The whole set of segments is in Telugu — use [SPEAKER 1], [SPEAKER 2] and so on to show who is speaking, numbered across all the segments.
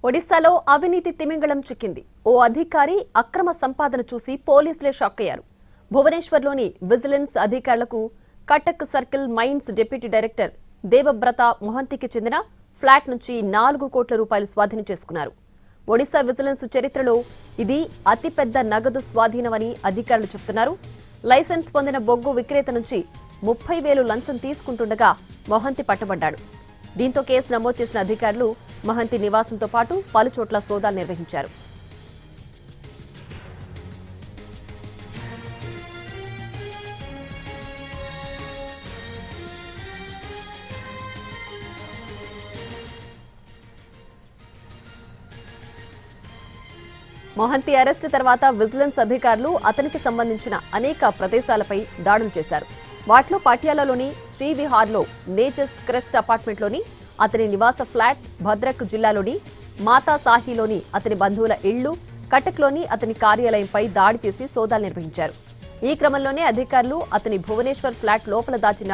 [SPEAKER 1] ఒడిశాలో అవినీతి తిమింగళం చిక్కింది. ఓ అధికారి అక్రమ సంపాదన చూసి పోలీసులే షాక్ అయ్యారు. భువనేశ్వర్లోని విజిలెన్స్ అధికారులకు Cuttack circle mines deputy director Debabrata మొహంతికి చెందిన ఫ్లాట్ నుంచి 4 కోట్ల రూపాయలు స్వాధీనం చేసుకున్నారు. ఒడిశా విజిలెన్స్ చరిత్రలో ఇది అతిపెద్ద నగదు స్వాధీనమని అధికారులు చెబుతున్నారు. లైసెన్స్ పొందిన బొగ్గు విక్రేత నుంచి 30,000 లంచం తీసుకుంటుండగా మొహంతి పట్టబడ్డాడు. దీంతో కేసు నమోదు చేసిన అధికారులు మహంతి నివాసంతో పాటు పలుచోట్ల సోదాలు నిర్వహించారు. మొహంతి అరెస్టు తర్వాత విజిలెన్స్ అధికారులు అతనికి సంబంధించిన అనేక ప్రదేశాలపై దాడులు చేశారు. వాటిలో పటియాలాలోని శ్రీవిహార్లో నేచర్స్ క్రెస్ట్ అపార్ట్మెంట్లోని అతని నివాస ఫ్లాట్, భద్రక్ జిల్లాలోని మాతా సాహిలోని అతని బంధువుల ఇళ్లు, కటక్లోని అతని కార్యాలయంపై దాడి చేసి సోదాలు నిర్వహించారు. ఈ క్రమంలోనే అధికారులు అతని భువనేశ్వర్ ఫ్లాట్ లోపల దాచిన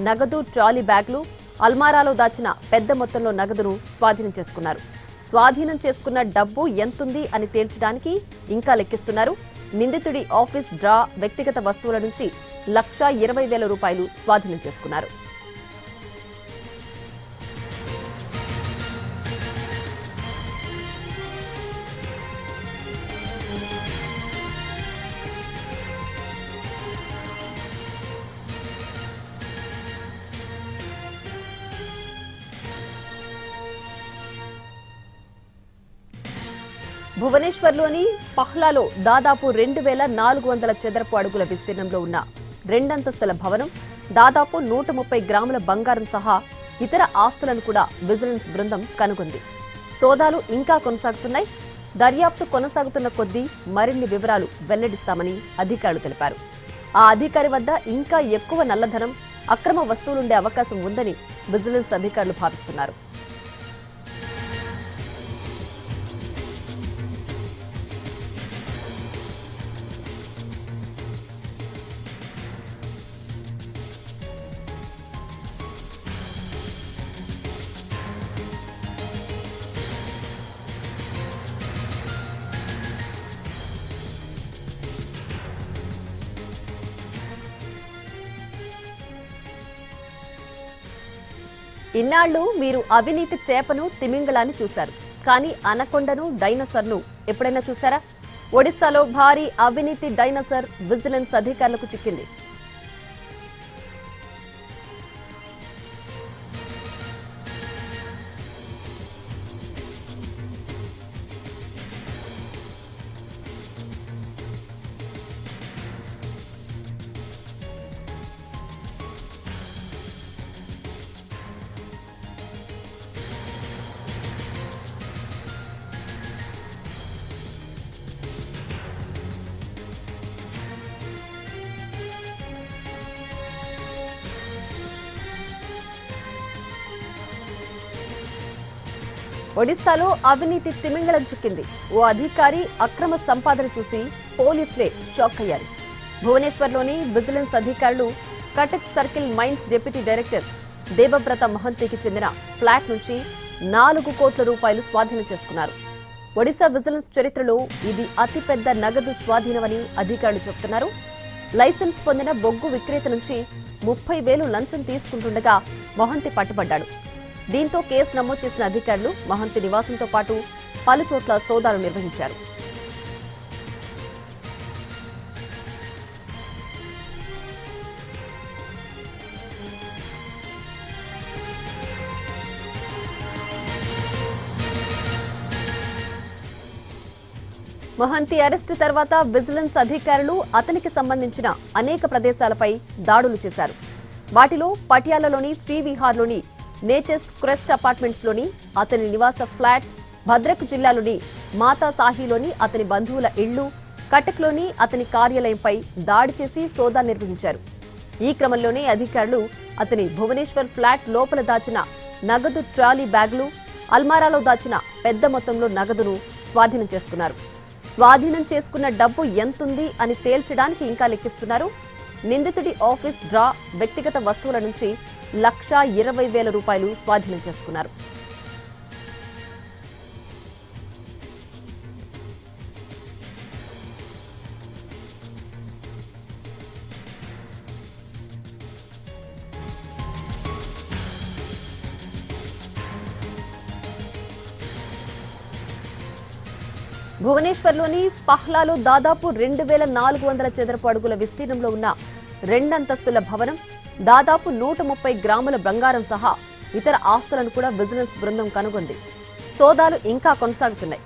[SPEAKER 1] నగదు, ట్రాలీ బ్యాగులు, అల్మారాలో దాచిన పెద్ద మొత్తంలో నగదును స్వాధీనం చేసుకున్నారు. స్వాధీనం చేసుకున్న డబ్బు ఎంతుంది అని తేల్చడానికి ఇంకా లెక్కిస్తున్నారు. నిందితుడి ఆఫీస్ డ్రా, వ్యక్తిగత వస్తువుల నుంచి 1,20,000 రూపాయలు స్వాధీనం చేసుకున్నారు. భువనేశ్వర్లోని పహ్లాలో దాదాపు 2,400 చదరపు అడుగుల విస్తీర్ణంలో ఉన్న 2 అంతస్తుల భవనం, దాదాపు 130 గ్రాముల బంగారం సహా ఇతర ఆస్తులను కూడా విజిలెన్స్ బృందం కనుగొంది. సోదాలు ఇంకా కొనసాగుతున్నాయి. దర్యాప్తు కొనసాగుతున్న కొద్దీ మరిన్ని వివరాలు వెల్లడిస్తామని అధికారులు తెలిపారు. ఆ అధికారి వద్ద ఇంకా ఎక్కువ నల్లధనం, అక్రమ వస్తువులుండే అవకాశం ఉందని విజిలెన్స్ అధికారులు భావిస్తున్నారు. ఇన్నాళ్లు మీరు అవినీతి చేపను, తిమింగళాన్ని చూశారు. కానీ అనకొండను, డైనోసార్ను ఎప్పుడైనా చూశారా? ఒడిశాలో భారీ అవినీతి డైనోసార్ విజిలెన్స్ అధికారులకు చిక్కింది. ఒడిశాలో అవినీతి తిమింగళం చిక్కింది. ఓ అధికారి అక్రమ సంపాదన చూసి పోలీసులే షాక్ అయ్యారు. భువనేశ్వర్లోని విజిలెన్స్ అధికారులు Cuttack circle mines deputy director Debabrata మొహంతికి చెందిన ఫ్లాట్ నుంచి 4 కోట్ల రూపాయలు స్వాధీనం చేసుకున్నారు. ఒడిశా విజిలెన్స్ చరిత్రలో ఇది అతిపెద్ద నగదు స్వాధీనమని అధికారులు చెబుతున్నారు. లైసెన్స్ పొందిన బొగ్గు విక్రేత నుంచి 30,000 లంచం తీసుకుంటుండగా మొహంతి పట్టుబడ్డాడు. దీంతో కేసు నమోదు చేసిన అధికారులు మహంతి నివాసంతో పాటు పలుచోట్ల సోదాలు నిర్వహించారు. మహంతి అరెస్టు తర్వాత విజిలెన్స్ అధికారులు అతనికి సంబంధించిన అనేక ప్రదేశాలపై దాడులు చేశారు. వాటిలో పటియాలాలోని శ్రీవిహార్లోని నేచర్స్ క్రెస్ట్ అపార్ట్మెంట్స్లోని అతని నివాస ఫ్లాట్, భద్రక్ జిల్లాలోని మాతా సాహిలోని అతని బంధువుల ఇళ్లు, కటక్లోని అతని కార్యాలయంపై దాడి చేసి సోదాలు నిర్వహించారు. ఈ క్రమంలోనే అధికారులు అతని భువనేశ్వర్ ఫ్లాట్ లోపల దాచిన నగదు, ట్రాలీ బ్యాగులు, అల్మారాలో దాచిన పెద్ద మొత్తంలో నగదును స్వాధీనం చేసుకున్నారు. స్వాధీనం చేసుకున్న డబ్బు ఎంతుంది అని తేల్చడానికి ఇంకా లెక్కిస్తున్నారు. నిందితుడి ఆఫీస్ డ్రా, వ్యక్తిగత వస్తువుల నుంచి 1,20,000 రూపాయలు స్వాధీనం చేసుకున్నారు. భువనేశ్వర్లోని పహ్లాలో దాదాపు 2,400 చదరపు అడుగుల విస్తీర్ణంలో ఉన్న రెండంతస్తుల భవనం, దాదాపు 130 గ్రాముల బంగారం సహా ఇతర ఆస్తులను కూడా విజిలెన్స్ బృందం కనుగొంది. సోదాలు ఇంకా కొనసాగుతున్నాయి.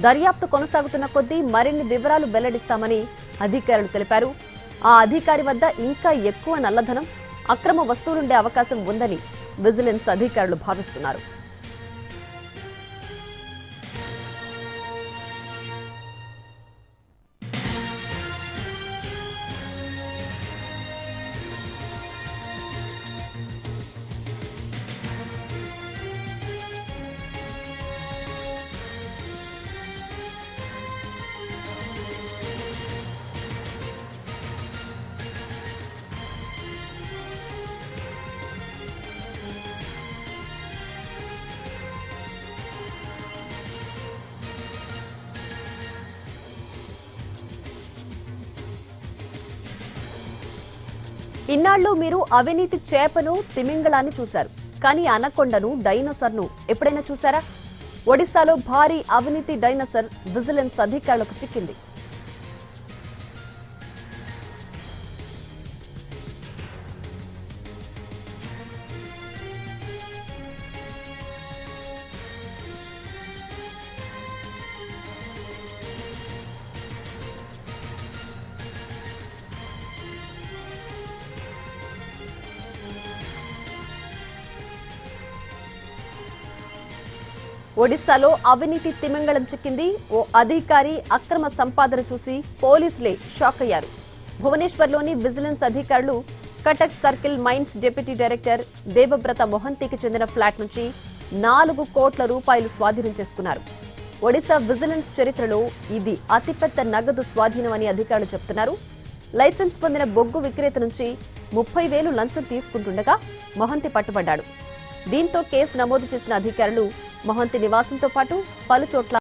[SPEAKER 1] దర్యాప్తు కొనసాగుతున్న కొద్దీ మరిన్ని వివరాలు వెల్లడిస్తామని అధికారులు తెలిపారు. ఆ అధికారి వద్ద ఇంకా ఎక్కువ నల్లధనం, అక్రమ వస్తువులుండే అవకాశం ఉందని విజిలెన్స్ అధికారులు భావిస్తున్నారు. ఇన్నాళ్లు మీరు అవినీతి చేపను, తిమింగళాన్ని చూశారు. కానీ అనకొండను, డైనోసార్ను ఎప్పుడైనా చూశారా? ఒడిశాలో భారీ అవినీతి డైనోసార్ విజిలెన్స్ అధికారులకు చిక్కింది. ఒడిశాలో అవినీతి తిమింగళం చిక్కింది. ఓ అధికారి అక్రమ సంపాదన చూసి పోలీసులే షాక్ అయ్యారు. భువనేశ్వర్లోని విజిలెన్స్ అధికారులు Cuttack circle mines deputy director Debabrata మొహంతికి చెందిన ఫ్లాట్ నుంచి 4 కోట్ల రూపాయలు స్వాధీనం చేసుకున్నారు. ఒడిశా విజిలెన్స్ చరిత్రలో ఇది అతిపెద్ద నగదు స్వాధీనం అని అధికారులు చెబుతున్నారు. లైసెన్స్ పొందిన బొగ్గు విక్రేత నుంచి 30,000 లంచం తీసుకుంటుండగా మొహంతి పట్టుబడ్డాడు. దీంతో కేసు నమోదు చేసిన అధికారులు మొహంతి నివాసంతో పాటు పలుచోట్ల